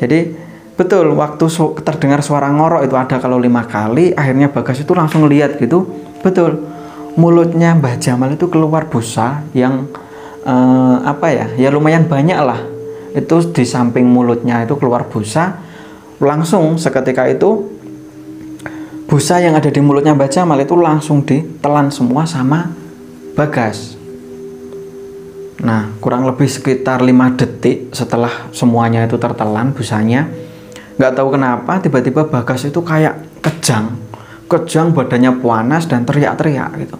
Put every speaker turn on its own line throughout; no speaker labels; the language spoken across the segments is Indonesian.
Jadi betul, waktu terdengar suara ngorok itu ada kalau 5 kali, akhirnya Bagas itu langsung lihat gitu. Betul, mulutnya Mbah Jamal itu keluar busa yang ya lumayan banyak lah. Itu di samping mulutnya itu keluar busa. Langsung seketika itu busa yang ada di mulutnya Mbah Jamal itu langsung ditelan semua sama Bagas. Nah, kurang lebih sekitar 5 detik setelah semuanya itu tertelan busanya, nggak tahu kenapa tiba-tiba Bagas itu kayak kejang, badannya panas dan teriak-teriak gitu.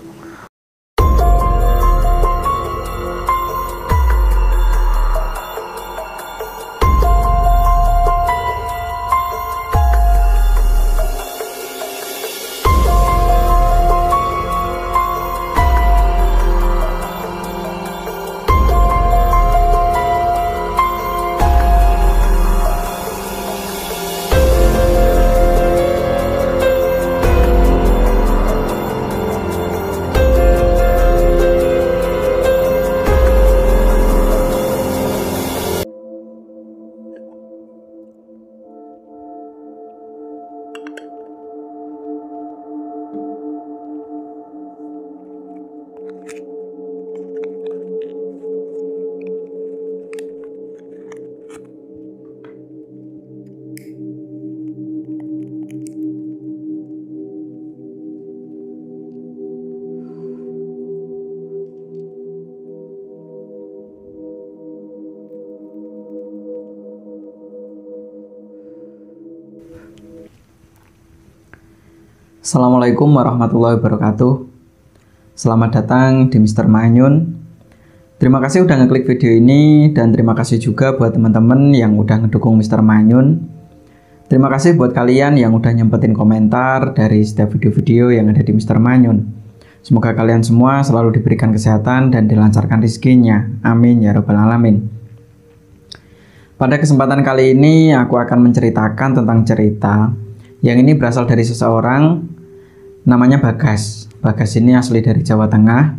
Assalamualaikum warahmatullahi wabarakatuh. Selamat datang di Mr. Manyun. Terima kasih udah ngeklik video ini, dan terima kasih juga buat teman-teman yang udah ngedukung Mr. Manyun. Terima kasih buat kalian yang udah nyempetin komentar dari setiap video-video yang ada di Mr. Manyun. Semoga kalian semua selalu diberikan kesehatan dan dilancarkan rezekinya. Amin ya rabbal alamin. Pada kesempatan kali ini aku akan menceritakan tentang cerita yang ini berasal dari seseorang namanya Bagas. Bagas ini asli dari Jawa Tengah.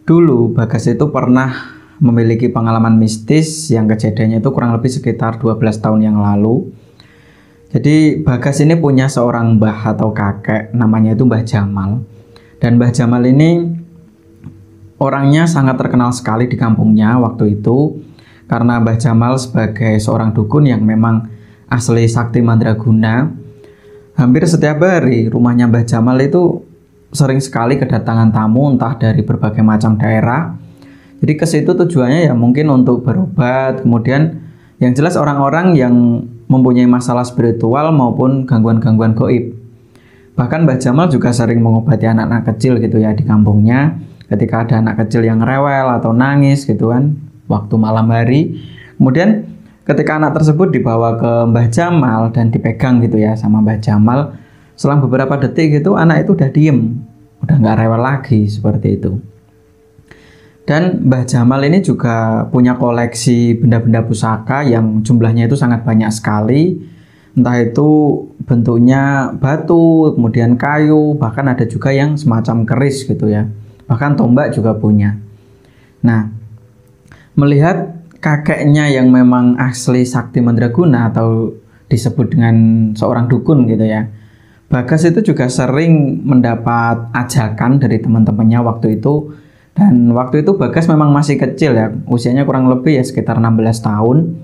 Dulu Bagas itu pernah memiliki pengalaman mistis yang kejadiannya itu kurang lebih sekitar 12 tahun yang lalu. Jadi Bagas ini punya seorang mbah atau kakek, namanya itu Mbah Jamal. Dan Mbah Jamal ini orangnya sangat terkenal sekali di kampungnya waktu itu, karena Mbah Jamal sebagai seorang dukun yang memang asli sakti mandraguna. Hampir setiap hari rumahnya Mbah Jamal itu sering sekali kedatangan tamu entah dari berbagai macam daerah. Jadi ke situ tujuannya ya mungkin untuk berobat, kemudian yang jelas orang-orang yang mempunyai masalah spiritual maupun gangguan-gangguan gaib. Bahkan Mbah Jamal juga sering mengobati anak-anak kecil gitu ya di kampungnya. Ketika ada anak kecil yang rewel atau nangis gitu kan waktu malam hari, kemudian ketika anak tersebut dibawa ke Mbah Jamal dan dipegang gitu ya sama Mbah Jamal, selang beberapa detik gitu anak itu udah diem, udah nggak rewel lagi seperti itu. Dan Mbah Jamal ini juga punya koleksi benda-benda pusaka yang jumlahnya itu sangat banyak sekali. Entah itu bentuknya batu, kemudian kayu, bahkan ada juga yang semacam keris gitu ya. Bahkan tombak juga punya. Nah, melihat kakeknya yang memang asli sakti mandraguna atau disebut dengan seorang dukun gitu ya, Bagas itu juga sering mendapat ajakan dari teman-temannya waktu itu. Dan waktu itu Bagas memang masih kecil ya, usianya kurang lebih ya sekitar 16 tahun.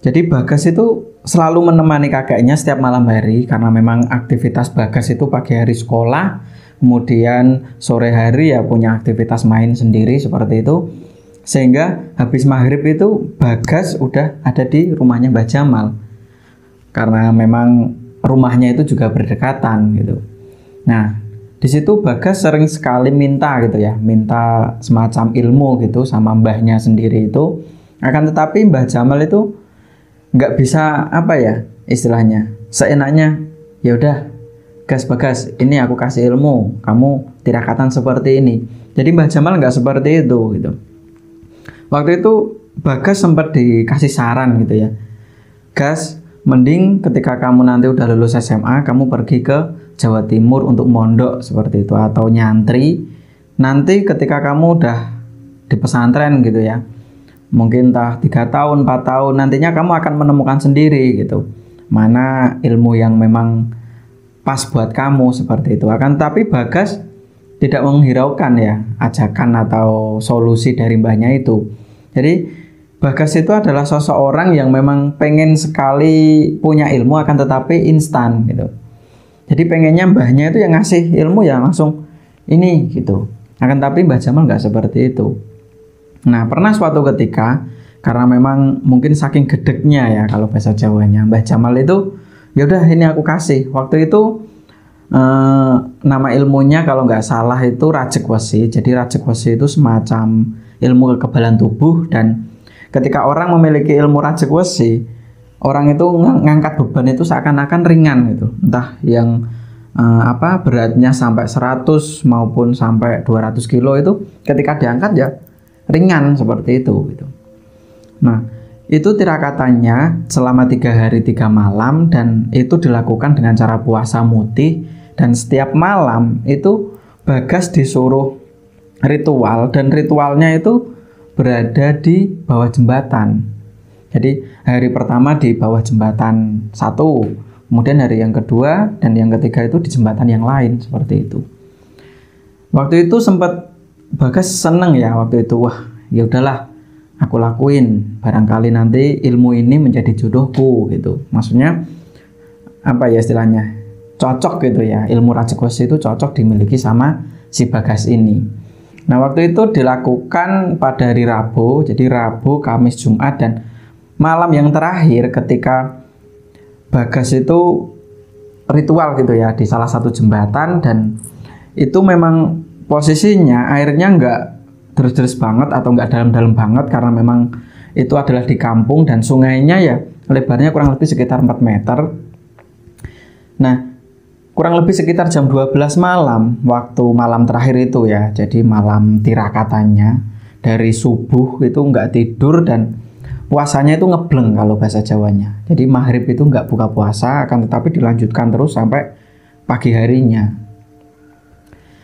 Jadi Bagas itu selalu menemani kakeknya setiap malam hari, karena memang aktivitas Bagas itu pagi hari sekolah, kemudian sore hari ya punya aktivitas main sendiri seperti itu. Sehingga habis maghrib itu Bagas udah ada di rumahnya Mbah Jamal, karena memang rumahnya itu juga berdekatan gitu. Nah, di situ Bagas sering sekali minta gitu ya, minta semacam ilmu gitu sama mbahnya sendiri itu. Akan tetapi Mbah Jamal itu nggak bisa apa ya istilahnya, seenaknya ya udah Bagas, ini aku kasih ilmu, kamu tirakatan seperti ini. Jadi Mbah Jamal nggak seperti itu gitu. Waktu itu Bagas sempat dikasih saran gitu ya, Gas, mending ketika kamu nanti udah lulus SMA, kamu pergi ke Jawa Timur untuk mondok seperti itu, atau nyantri. Nanti ketika kamu udah di pesantren gitu ya, mungkin entah 3 tahun, 4 tahun, nantinya kamu akan menemukan sendiri gitu, mana ilmu yang memang pas buat kamu seperti itu. Akan tapi Bagas tidak menghiraukan ya ajakan atau solusi dari mbahnya itu. Jadi Bagas itu adalah sosok orang yang memang pengen sekali punya ilmu, akan tetapi instan gitu. Jadi pengennya mbahnya itu yang ngasih ilmu ya langsung ini gitu. Akan tapi Mbah Jamal nggak seperti itu. Nah, pernah suatu ketika, karena memang mungkin saking gedeknya ya kalau bahasa Jawanya, Mbah Jamal itu ya udah ini aku kasih. Waktu itu nama ilmunya kalau nggak salah itu Rajek Wesi. Jadi Rajek Wesi itu semacam ilmu kekebalan tubuh, dan ketika orang memiliki ilmu Rajek Wesi, orang itu ngangkat beban itu seakan-akan ringan gitu. Entah yang beratnya sampai 100 maupun sampai 200 kilo itu ketika diangkat ya ringan seperti itu gitu. Nah, itu tirakatannya selama 3 hari 3 malam, dan itu dilakukan dengan cara puasa mutih, dan setiap malam itu Bagas disuruh ritual, dan ritualnya itu berada di bawah jembatan. Jadi hari pertama di bawah jembatan 1, kemudian hari yang kedua dan yang ketiga itu di jembatan yang lain seperti itu. Waktu itu sempat Bagas seneng ya waktu itu, wah ya udahlah aku lakuin, barangkali nanti ilmu ini menjadi jodohku gitu. Maksudnya apa ya istilahnya, cocok gitu ya, ilmu Rajek Wesi itu cocok dimiliki sama si Bagas ini. Nah, waktu itu dilakukan pada hari Rabu, jadi Rabu, Kamis, Jumat, dan malam yang terakhir ketika Bagas itu ritual gitu ya di salah satu jembatan, dan itu memang posisinya airnya nggak deres-deres banget atau nggak dalam-dalam banget, karena memang itu adalah di kampung dan sungainya ya lebarnya kurang lebih sekitar 4 meter. Nah, kurang lebih sekitar jam 12 malam, waktu malam terakhir itu ya, jadi malam tirakatannya, dari subuh itu nggak tidur, dan puasanya itu ngebleng kalau bahasa Jawanya. Jadi maghrib itu nggak buka puasa, akan tetapi dilanjutkan terus sampai pagi harinya.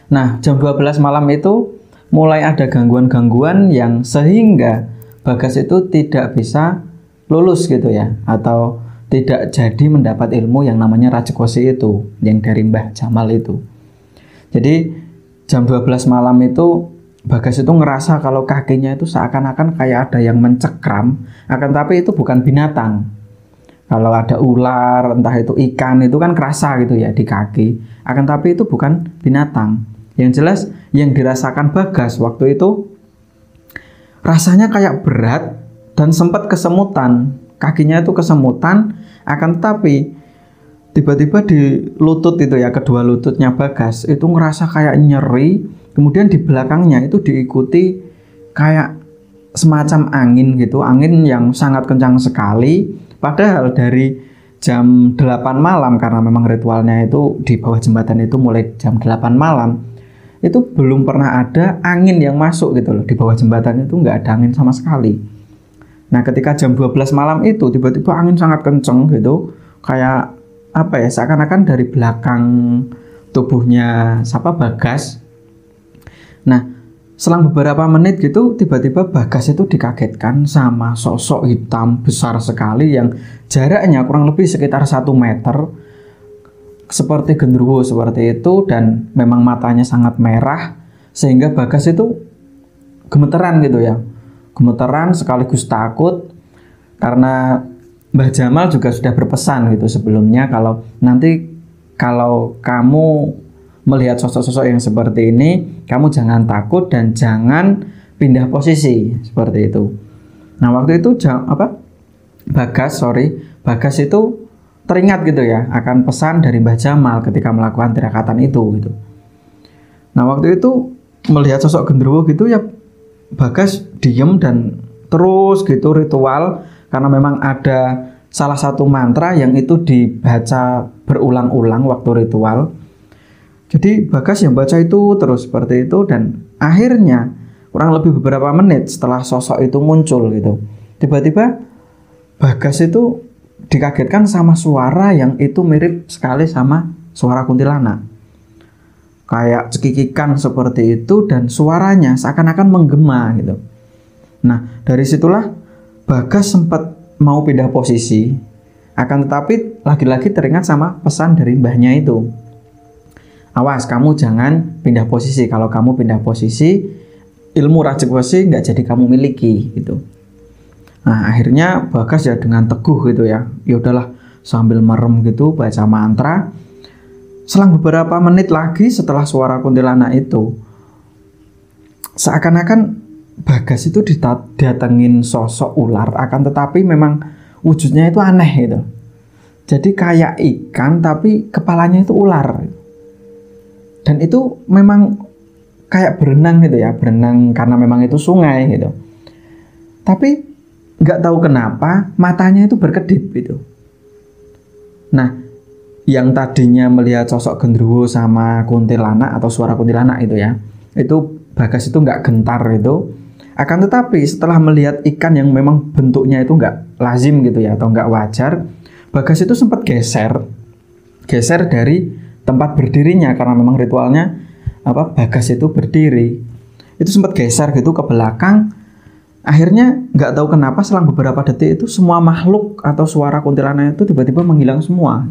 Nah, jam 12 malam itu mulai ada gangguan-gangguan yang sehingga Bagas itu tidak bisa lulus gitu ya, atau tidak jadi mendapat ilmu yang namanya Rajek Wesi itu, yang dari Mbah Jamal itu. Jadi jam 12 malam itu Bagas itu ngerasa kalau kakinya itu seakan-akan kayak ada yang mencekram, akan tapi itu bukan binatang. Kalau ada ular, entah itu ikan, itu kan kerasa gitu ya di kaki, akan tapi itu bukan binatang. Yang jelas yang dirasakan Bagas waktu itu rasanya kayak berat dan sempat kesemutan. Kakinya itu kesemutan, akan tetapi tiba-tiba di lutut itu ya, kedua lututnya Bagas itu ngerasa kayak nyeri, kemudian di belakangnya itu diikuti kayak semacam angin gitu, angin yang sangat kencang sekali. Padahal dari jam 8 malam, karena memang ritualnya itu di bawah jembatan itu mulai jam 8 malam, itu belum pernah ada angin yang masuk gitu loh. Di bawah jembatan itu nggak ada angin sama sekali. Nah, ketika jam 12 malam itu tiba-tiba angin sangat kenceng gitu, kayak apa ya, seakan-akan dari belakang tubuhnya Bagas. Nah, selang beberapa menit gitu tiba-tiba Bagas itu dikagetkan sama sosok hitam besar sekali yang jaraknya kurang lebih sekitar 1 meter, seperti genderuwo seperti itu, dan memang matanya sangat merah sehingga Bagas itu gemeteran gitu ya. Gemeteran sekaligus takut, karena Mbah Jamal juga sudah berpesan gitu sebelumnya, kalau nanti kalau kamu melihat sosok-sosok yang seperti ini, kamu jangan takut dan jangan pindah posisi seperti itu. Nah, waktu itu Bagas itu teringat gitu ya akan pesan dari Mbah Jamal ketika melakukan tirakatan itu gitu. Nah, waktu itu melihat sosok genderuwo gitu ya, Bagas diem dan terus gitu ritual, karena memang ada salah satu mantra yang itu dibaca berulang-ulang waktu ritual. Jadi Bagas yang baca itu terus seperti itu, dan akhirnya kurang lebih beberapa menit setelah sosok itu muncul gitu, tiba-tiba Bagas itu dikagetkan sama suara yang itu mirip sekali sama suara kuntilanak. Kayak cekikikan seperti itu, dan suaranya seakan-akan menggema gitu. Nah, dari situlah Bagas sempat mau pindah posisi, akan tetapi lagi-lagi teringat sama pesan dari mbahnya itu. Awas, kamu jangan pindah posisi. Kalau kamu pindah posisi, ilmu rajik wesi nggak jadi kamu miliki gitu. Nah, akhirnya Bagas ya dengan teguh gitu ya. Ya udahlah, sambil merem gitu baca mantra. Selang beberapa menit lagi setelah suara kuntilanak itu, seakan-akan Bagas itu didatengin sosok ular, akan tetapi memang wujudnya itu aneh gitu. Jadi kayak ikan tapi kepalanya itu ular. Dan itu memang kayak berenang gitu ya, berenang karena memang itu sungai gitu. Tapi nggak tahu kenapa matanya itu berkedip gitu. Nah, yang tadinya melihat sosok genderuwo sama kuntilanak atau suara kuntilanak itu ya, itu Bagas itu nggak gentar gitu. Akan tetapi setelah melihat ikan yang memang bentuknya itu nggak lazim gitu ya, atau nggak wajar, Bagas itu sempat geser dari tempat berdirinya karena memang ritualnya Bagas itu berdiri. Itu sempat geser gitu ke belakang. Akhirnya nggak tahu kenapa selang beberapa detik itu semua makhluk atau suara kuntilanak itu tiba-tiba menghilang semua.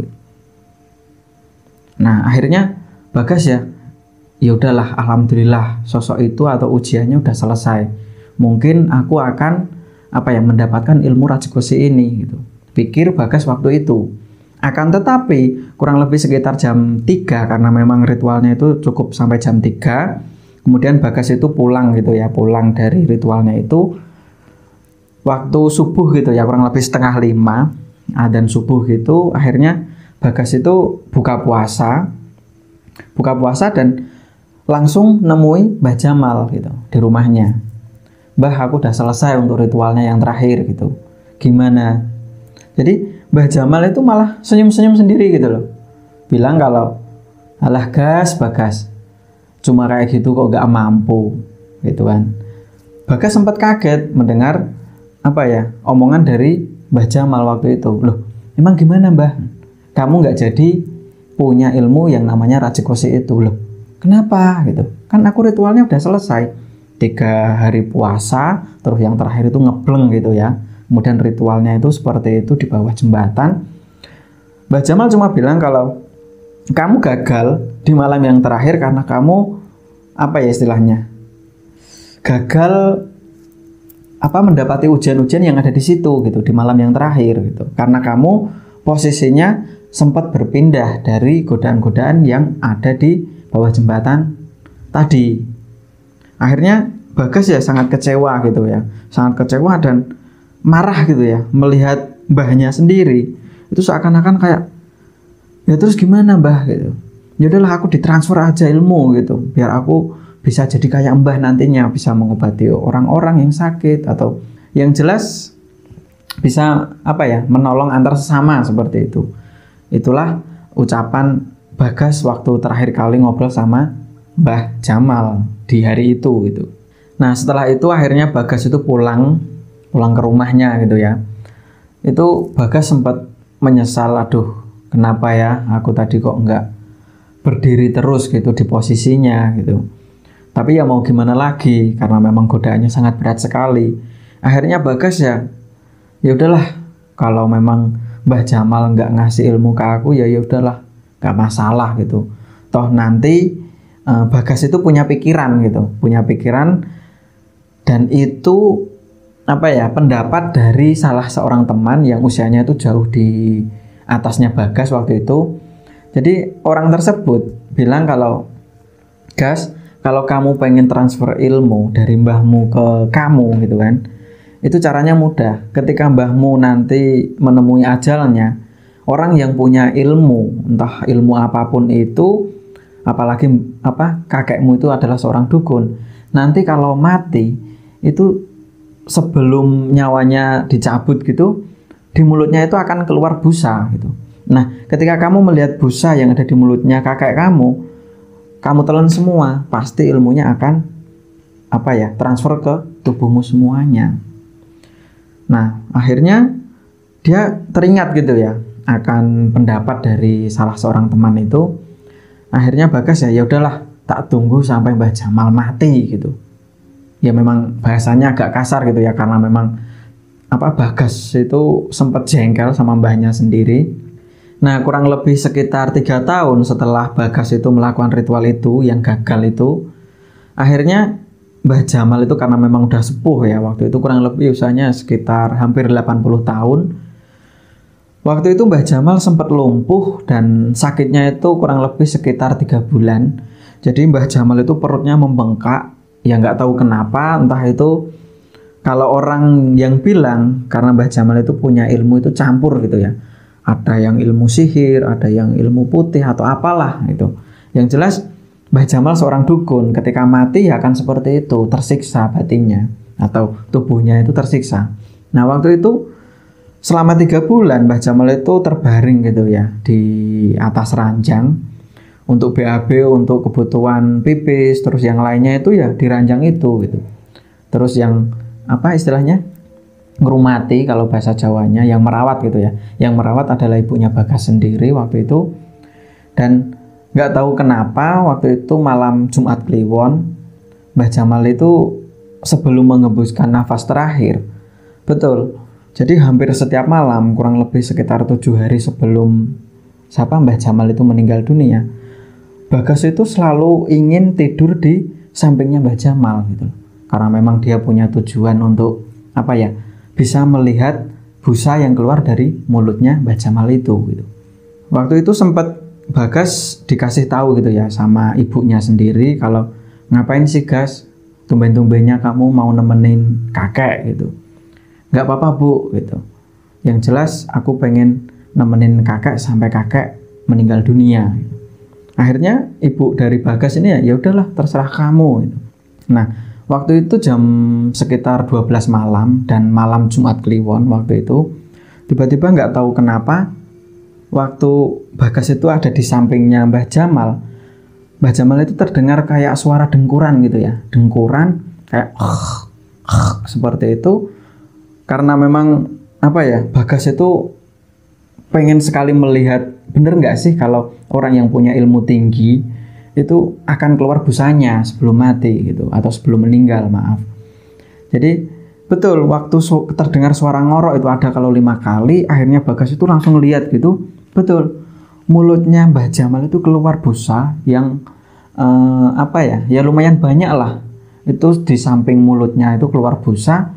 Nah, akhirnya Bagas ya udahlah, alhamdulillah sosok itu atau ujiannya udah selesai. Mungkin aku akan mendapatkan ilmu rajik wesi ini gitu. Pikir Bagas waktu itu. Akan tetapi kurang lebih sekitar jam 3 karena memang ritualnya itu cukup sampai jam 3. Kemudian Bagas itu pulang gitu ya, pulang dari ritualnya itu waktu subuh gitu ya, kurang lebih setengah 5 adzan subuh gitu. Akhirnya Bagas itu buka puasa dan langsung nemui Mbah Jamal gitu di rumahnya. Mbah, aku udah selesai untuk ritualnya yang terakhir gitu. Gimana? Jadi Mbah Jamal itu malah senyum-senyum sendiri gitu loh. Bilang kalau, alah Bagas, cuma kayak gitu kok gak mampu gitu kan. Bagas sempat kaget mendengar omongan dari Mbah Jamal waktu itu. Loh, emang gimana Mbah? Kamu gak jadi punya ilmu yang namanya rajik wesi itu. Loh, kenapa gitu? Kan aku ritualnya udah selesai. 3 hari puasa, terus yang terakhir itu ngebleng gitu ya. Kemudian ritualnya itu seperti itu di bawah jembatan. Mbah Jamal cuma bilang kalau kamu gagal di malam yang terakhir karena kamu istilahnya gagal mendapati ujian-ujian yang ada di situ gitu di malam yang terakhir gitu. Karena kamu posisinya sempat berpindah dari godaan-godaan yang ada di bawah jembatan tadi. Akhirnya Bagas ya sangat kecewa gitu ya, sangat kecewa dan marah gitu ya melihat mbahnya sendiri. Itu seakan-akan kayak, ya terus gimana Mbah gitu. Ya udahlah, aku ditransfer aja ilmu gitu, biar aku bisa jadi kayak Mbah nantinya, bisa mengobati orang-orang yang sakit atau yang jelas bisa menolong antar sesama seperti itu. Itulah ucapan Bagas waktu terakhir kali ngobrol sama Mbah Jamal di hari itu gitu. Nah, setelah itu akhirnya Bagas itu pulang ke rumahnya gitu ya. Itu Bagas sempat menyesal, aduh kenapa ya aku tadi kok enggak berdiri terus gitu di posisinya gitu. Tapi ya mau gimana lagi, karena memang godaannya sangat berat sekali. Akhirnya Bagas ya udahlah, kalau memang Mbah Jamal nggak ngasih ilmu ke aku ya udahlah, nggak masalah gitu. Toh nanti Bagas itu punya pikiran dan itu pendapat dari salah seorang teman yang usianya itu jauh di atasnya Bagas waktu itu. Jadi orang tersebut bilang kalau, Gas, kalau kamu pengen transfer ilmu dari mbahmu ke kamu gitu kan, itu caranya mudah. Ketika mbahmu nanti menemui ajalnya, orang yang punya ilmu, entah ilmu apapun itu, apalagi kakekmu itu adalah seorang dukun, nanti kalau mati itu sebelum nyawanya dicabut gitu, di mulutnya itu akan keluar busa gitu. Nah, ketika kamu melihat busa yang ada di mulutnya kakek kamu telan semua, pasti ilmunya akan transfer ke tubuhmu semuanya. Nah, akhirnya dia teringat gitu ya akan pendapat dari salah seorang teman itu. Akhirnya Bagas ya udahlah, tak tunggu sampai Mbah Jamal mati gitu. ya memang bahasanya agak kasar gitu ya, karena memang Bagas itu sempat jengkel sama mbahnya sendiri. Nah, kurang lebih sekitar 3 tahun setelah Bagas itu melakukan ritual itu yang gagal itu, akhirnya Mbah Jamal itu karena memang udah sepuh ya, waktu itu kurang lebih usianya sekitar hampir 80 tahun. Waktu itu Mbah Jamal sempat lumpuh dan sakitnya itu kurang lebih sekitar 3 bulan. Jadi Mbah Jamal itu perutnya membengkak, ya nggak tahu kenapa, entah itu kalau orang yang bilang karena Mbah Jamal itu punya ilmu itu campur gitu ya. Ada yang ilmu sihir, ada yang ilmu putih atau apalah itu. Yang jelas Mbah Jamal seorang dukun, ketika mati ya akan seperti itu, tersiksa batinnya atau tubuhnya itu tersiksa. Nah, waktu itu selama 3 bulan Mbah Jamal itu terbaring gitu ya di atas ranjang untuk BAB, untuk kebutuhan pipis, terus yang lainnya itu ya di ranjang itu gitu. Terus yang istilahnya ngerumati kalau bahasa Jawanya, yang merawat gitu ya. Yang merawat adalah ibunya Bagas sendiri waktu itu. Dan nggak tahu kenapa waktu itu malam Jumat Kliwon, Mbah Jamal itu sebelum mengembuskan nafas terakhir, betul, jadi hampir setiap malam kurang lebih sekitar 7 hari sebelum Mbah Jamal itu meninggal dunia, Bagas itu selalu ingin tidur di sampingnya Mbah Jamal gitu. Karena memang dia punya tujuan untuk bisa melihat busa yang keluar dari mulutnya Mbah Jamal itu gitu. Waktu itu sempat Bagas dikasih tahu gitu ya sama ibunya sendiri, kalau ngapain sih Gas, tumben-tumbennya kamu mau nemenin kakek gitu. Nggak apa-apa Bu gitu. Yang jelas aku pengen nemenin kakek sampai kakek meninggal dunia gitu. Akhirnya ibu dari Bagas ini ya udahlah terserah kamu gitu. Nah, waktu itu jam sekitar 12 malam dan malam Jumat Kliwon waktu itu, tiba-tiba nggak tahu kenapa waktu Bagas itu ada di sampingnya Mbah Jamal itu terdengar kayak suara dengkuran gitu ya, dengkuran kayak seperti itu. Karena memang Bagas itu pengen sekali melihat bener nggak sih kalau orang yang punya ilmu tinggi itu akan keluar busanya sebelum mati gitu, atau sebelum meninggal, maaf. Jadi betul, waktu terdengar suara ngorok itu ada kalau 5 kali, akhirnya Bagas itu langsung lihat gitu, betul, mulutnya Mbah Jamal itu keluar busa yang ya lumayan banyak lah. Itu di samping mulutnya itu keluar busa,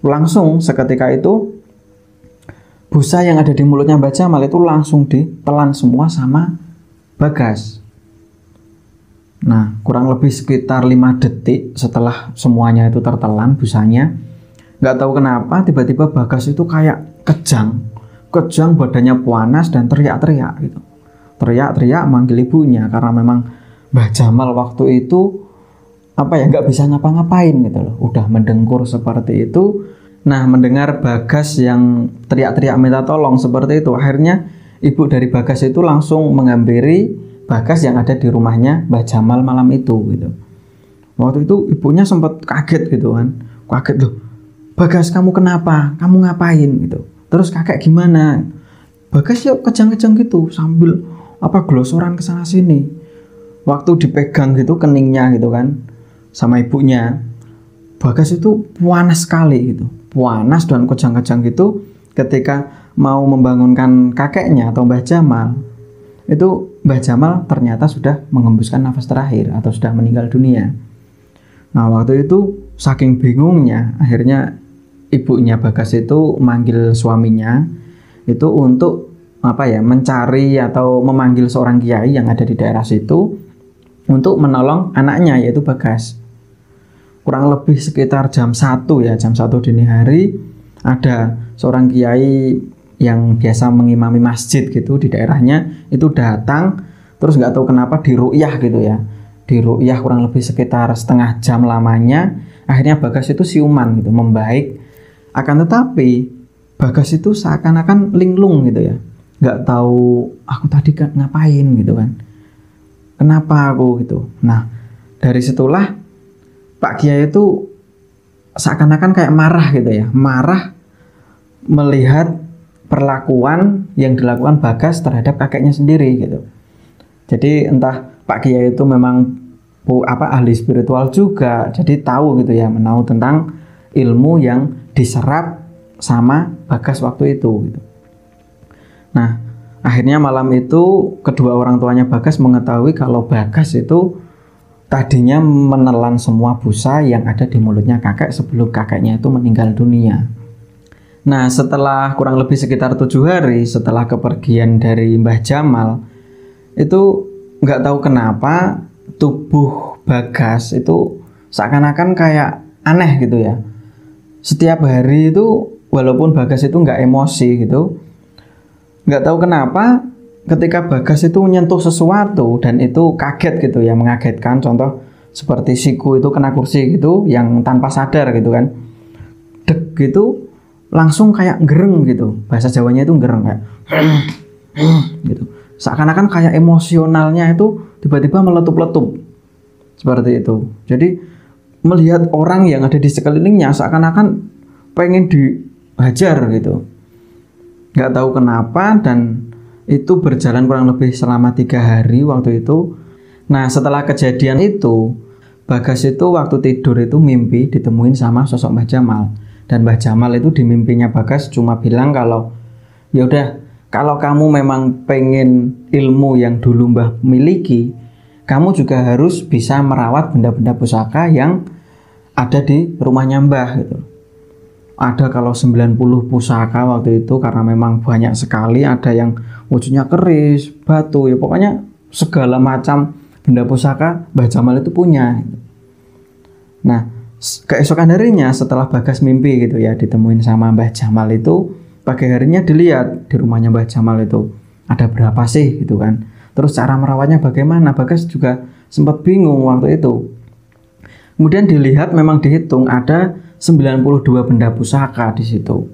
langsung seketika itu busa yang ada di mulutnya Mbah Jamal itu langsung ditelan semua sama Bagas. Nah, kurang lebih sekitar 5 detik setelah semuanya itu tertelan busanya, nggak tahu kenapa tiba-tiba Bagas itu kayak kejang, badannya panas dan teriak-teriak gitu. Teriak-teriak manggil ibunya karena memang Mbah Jamal waktu itu nggak bisa ngapa-ngapain gitu loh, udah mendengkur seperti itu. Nah, mendengar Bagas yang teriak-teriak minta tolong seperti itu, akhirnya ibu dari Bagas itu langsung menghampiri Bagas yang ada di rumahnya Mbah Jamal malam itu gitu. Waktu itu ibunya sempat kaget gitu kan. Kaget loh. Bagas, kamu kenapa? Kamu ngapain gitu. Terus kakek gimana? Bagas yuk kejang-kejang gitu sambil glosoran ke sana sini. Waktu dipegang gitu keningnya gitu kan sama ibunya, Bagas itu panas sekali gitu. Panas dan kejang-kejang gitu ketika mau membangunkan kakeknya atau Mbah Jamal. Itu Mbah Jamal ternyata sudah mengembuskan nafas terakhir atau sudah meninggal dunia. Nah, waktu itu saking bingungnya, akhirnya ibunya Bagas itu manggil suaminya itu untuk mencari atau memanggil seorang kiai yang ada di daerah situ untuk menolong anaknya, yaitu Bagas. Kurang lebih sekitar jam 1 dini hari, ada seorang kiai yang biasa mengimami masjid gitu di daerahnya itu datang, terus nggak tahu kenapa diruqyah gitu ya, diruqyah kurang lebih sekitar setengah jam lamanya. Akhirnya Bagas itu siuman gitu, membaik. Akan tetapi Bagas itu seakan-akan linglung gitu ya, nggak tahu aku tadi ngapain gitu kan, kenapa aku gitu. Nah, dari situlah Pak Kiai itu seakan-akan kayak marah gitu ya, marah melihat perlakuan yang dilakukan Bagas terhadap kakeknya sendiri gitu. Jadi entah Pak Kiai itu memang ahli spiritual juga, jadi tahu gitu ya, menahu tentang ilmu yang diserap sama Bagas waktu itu gitu. Nah, akhirnya malam itu kedua orang tuanya Bagas mengetahui kalau Bagas itu tadinya menelan semua busa yang ada di mulutnya kakek sebelum kakeknya itu meninggal dunia. Nah, setelah kurang lebih sekitar 7 hari setelah kepergian dari Mbah Jamal, itu nggak tahu kenapa tubuh Bagas itu seakan-akan kayak aneh gitu ya. Setiap hari itu walaupun Bagas itu nggak emosi gitu, nggak tahu kenapa ketika Bagas itu menyentuh sesuatu dan itu kaget gitu ya, mengagetkan. Contoh seperti siku itu kena kursi gitu yang tanpa sadar gitu kan, dek gitu langsung kayak gereng gitu, bahasa Jawanya itu gereng kayak gitu, seakan-akan kayak emosionalnya itu tiba-tiba meletup-letup seperti itu. Jadi melihat orang yang ada di sekelilingnya seakan-akan pengen dihajar gitu, nggak tahu kenapa. Dan itu berjalan kurang lebih selama 3 hari waktu itu. Nah, setelah kejadian itu Bagas itu waktu tidur itu mimpi ditemuin sama sosok Mbah Jamal. Dan Mbah Jamal itu di mimpinya Bagas cuma bilang kalau ya udah, kalau kamu memang pengen ilmu yang dulu Mbah miliki, kamu juga harus bisa merawat benda-benda pusaka yang ada di rumahnya Mbah gitu. Ada kalau 90 pusaka waktu itu, karena memang banyak sekali, ada yang wujudnya keris, batu, ya pokoknya segala macam benda pusaka Mbah Jamal itu punya. Nah, keesokan harinya setelah Bagas mimpi gitu ya ditemuin sama Mbah Jamal itu, pagi harinya dilihat di rumahnya Mbah Jamal itu ada berapa sih gitu kan. Terus cara merawatnya bagaimana, Bagas juga sempat bingung waktu itu. Kemudian dilihat, memang dihitung ada 92 benda pusaka di situ.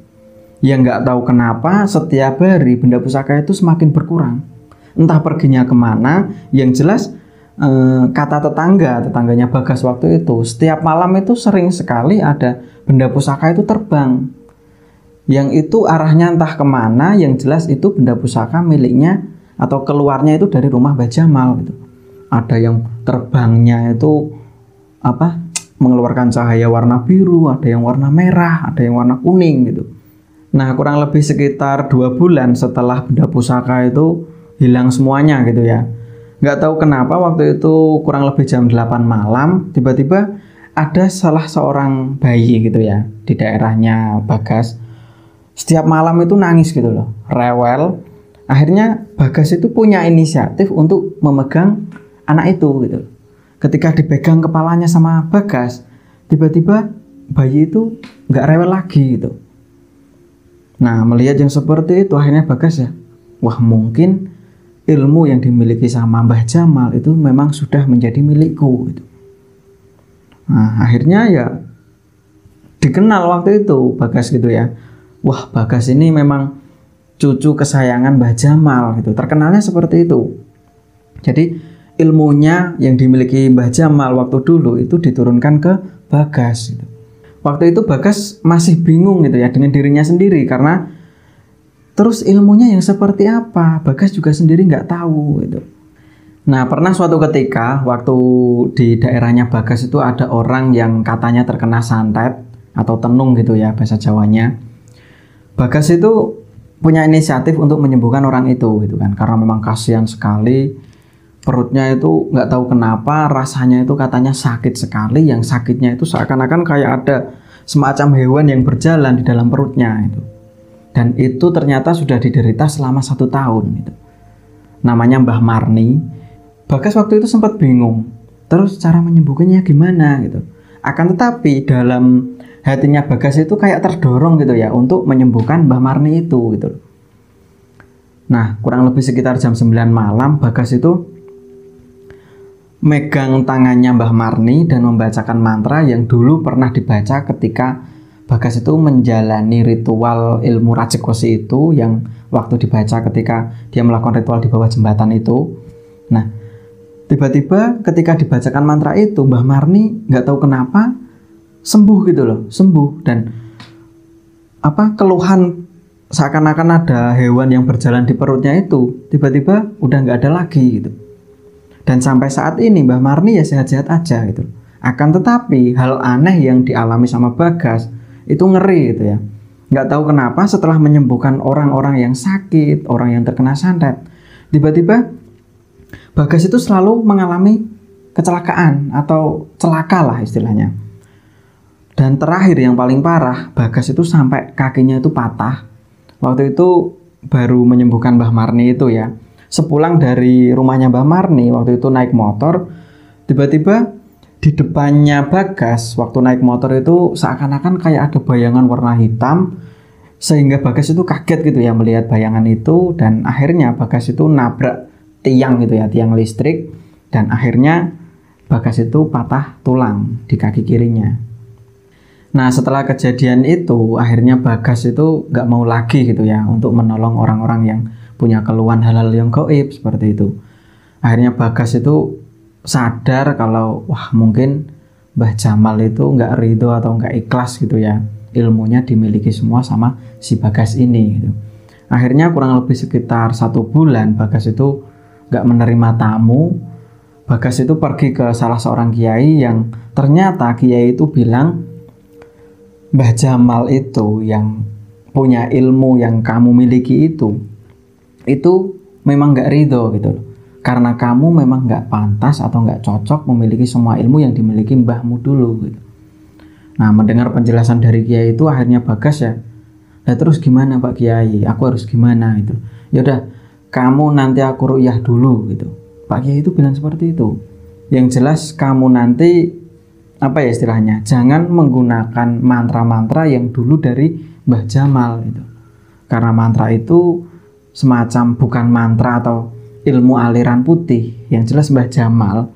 Yang nggak tahu kenapa setiap hari benda pusaka itu semakin berkurang. Entah perginya kemana. Yang jelas kata tetangganya Bagas waktu itu, setiap malam itu sering sekali ada benda pusaka itu terbang. Yang itu arahnya entah kemana. Yang jelas itu benda pusaka miliknya atau keluarnya itu dari rumah Mbah Jamal gitu. Ada yang terbangnya itu mengeluarkan cahaya warna biru, ada yang warna merah, ada yang warna kuning gitu. Nah, kurang lebih sekitar 2 bulan setelah benda pusaka itu hilang semuanya gitu ya. Nggak tahu kenapa waktu itu kurang lebih jam 8 malam tiba-tiba ada salah seorang bayi gitu ya di daerahnya Bagas. Setiap malam itu nangis gitu loh, rewel. Akhirnya Bagas itu punya inisiatif untuk memegang anak itu gitu. Ketika dipegang kepalanya sama Bagas, tiba-tiba bayi itu nggak rewel lagi gitu. Nah, melihat yang seperti itu akhirnya Bagas ya, wah mungkin ilmu yang dimiliki sama Mbah Jamal itu memang sudah menjadi milikku gitu. Nah, akhirnya ya dikenal waktu itu Bagas gitu ya. Wah, Bagas ini memang cucu kesayangan Mbah Jamal gitu. Terkenalnya seperti itu. Jadi ilmunya yang dimiliki Mbah Jamal waktu dulu itu diturunkan ke Bagas gitu. Waktu itu Bagas masih bingung gitu ya dengan dirinya sendiri, karena terus ilmunya yang seperti apa Bagas juga sendiri nggak tahu gitu. Nah, pernah suatu ketika waktu di daerahnya Bagas itu ada orang yang katanya terkena santet atau tenung gitu ya bahasa Jawanya. Bagas itu punya inisiatif untuk menyembuhkan orang itu gitu kan, karena memang kasihan sekali. Perutnya itu nggak tahu kenapa rasanya itu katanya sakit sekali, yang sakitnya itu seakan-akan kayak ada semacam hewan yang berjalan di dalam perutnya itu. Dan itu ternyata sudah diderita selama 1 tahun gitu. Namanya Mbah Marni. Bagas waktu itu sempat bingung, terus cara menyembuhkannya gimana gitu. Akan tetapi dalam hatinya Bagas itu kayak terdorong gitu ya untuk menyembuhkan Mbah Marni itu gitu. Nah, kurang lebih sekitar jam 9 malam Bagas itu megang tangannya Mbah Marni dan membacakan mantra yang dulu pernah dibaca ketika Bagas itu menjalani ritual ilmu Rajek Wesi itu, yang waktu dibaca ketika dia melakukan ritual di bawah jembatan itu. Nah, tiba-tiba ketika dibacakan mantra itu Mbah Marni nggak tahu kenapa sembuh gitu loh, sembuh. Dan keluhan seakan-akan ada hewan yang berjalan di perutnya itu tiba-tiba udah nggak ada lagi gitu. Dan sampai saat ini Mbah Marni ya sehat-sehat aja gitu. Akan tetapi hal aneh yang dialami sama Bagas itu ngeri gitu ya. Nggak tahu kenapa setelah menyembuhkan orang-orang yang sakit, orang yang terkena santet, tiba-tiba Bagas itu selalu mengalami kecelakaan atau celaka lah istilahnya. Dan terakhir yang paling parah, Bagas itu sampai kakinya itu patah. Waktu itu baru menyembuhkan Mbah Marni itu ya. Sepulang dari rumahnya Mbah Marni, waktu itu naik motor, tiba-tiba di depannya Bagas, waktu naik motor itu seakan-akan kayak ada bayangan warna hitam, sehingga Bagas itu kaget gitu ya melihat bayangan itu, dan akhirnya Bagas itu nabrak tiang gitu ya, tiang listrik, dan akhirnya Bagas itu patah tulang di kaki kirinya. Nah setelah kejadian itu, akhirnya Bagas itu nggak mau lagi gitu ya untuk menolong orang-orang yang punya keluhan hal-hal yang gaib seperti itu. Akhirnya Bagas itu sadar kalau wah mungkin Mbah Jamal itu nggak ridho atau nggak ikhlas gitu ya, ilmunya dimiliki semua sama si Bagas ini gitu. Akhirnya kurang lebih sekitar 1 bulan Bagas itu nggak menerima tamu. Bagas itu pergi ke salah seorang kiai yang ternyata kiai itu bilang, Mbah Jamal itu yang punya ilmu yang kamu miliki itu memang nggak ridho gitu loh, karena kamu memang nggak pantas atau nggak cocok memiliki semua ilmu yang dimiliki mbahmu dulu gitu. Nah mendengar penjelasan dari kiai itu akhirnya Bagas ya, nah terus gimana Pak Kiai, aku harus gimana gitu. Yaudah kamu nanti aku ruqyah dulu gitu. Pak Kiai itu bilang seperti itu. Yang jelas kamu nanti apa ya istilahnya, jangan menggunakan mantra-mantra yang dulu dari Mbah Jamal gitu. Karena mantra itu semacam bukan mantra atau ilmu aliran putih. Yang jelas Mbah Jamal,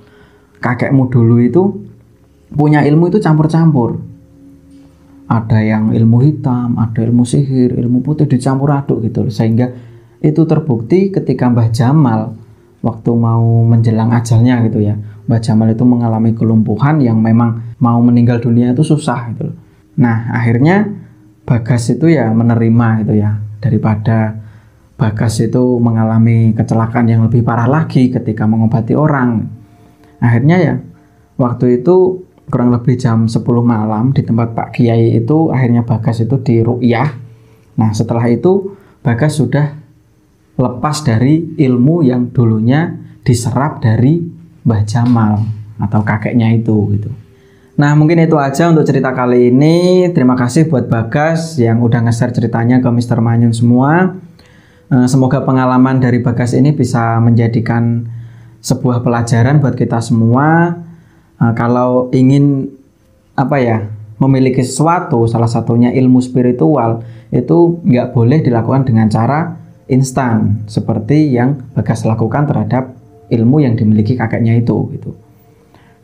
kakekmu dulu itu punya ilmu itu campur-campur. Ada yang ilmu hitam, ada ilmu sihir, ilmu putih dicampur aduk gitu. Sehingga itu terbukti ketika Mbah Jamal waktu mau menjelang ajalnya gitu ya. Mbah Jamal itu mengalami kelumpuhan yang memang mau meninggal dunia itu susah gitu. Nah akhirnya Bagas itu ya menerima gitu ya, daripada Bagas itu mengalami kecelakaan yang lebih parah lagi ketika mengobati orang. Akhirnya ya waktu itu kurang lebih jam 10 malam di tempat Pak Kiai itu akhirnya Bagas itu diruqyah. Nah setelah itu Bagas sudah lepas dari ilmu yang dulunya diserap dari Mbah Jamal atau kakeknya itu gitu. Nah mungkin itu aja untuk cerita kali ini. Terima kasih buat Bagas yang udah nge-share ceritanya ke Mr. Manyun semua. Semoga pengalaman dari Bagas ini bisa menjadikan sebuah pelajaran buat kita semua. Kalau ingin apa ya memiliki sesuatu, salah satunya ilmu spiritual, itu nggak boleh dilakukan dengan cara instan seperti yang Bagas lakukan terhadap ilmu yang dimiliki kakeknya itu gitu.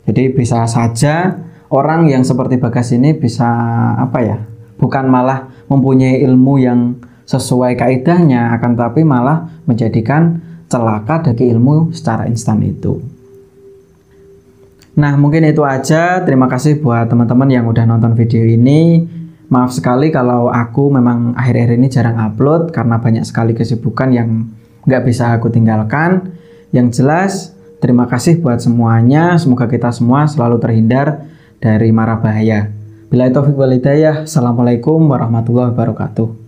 Jadi bisa saja orang yang seperti Bagas ini bisa apa ya, bukan malah mempunyai ilmu yang sesuai kaidahnya, akan tapi malah menjadikan celaka dari ilmu secara instan itu. Nah mungkin itu aja. Terima kasih buat teman-teman yang udah nonton video ini. Maaf sekali kalau aku memang akhir-akhir ini jarang upload karena banyak sekali kesibukan yang nggak bisa aku tinggalkan. Yang jelas terima kasih buat semuanya. Semoga kita semua selalu terhindar dari mara bahaya. Billahi taufiq wal hidayah. Assalamualaikum warahmatullahi wabarakatuh.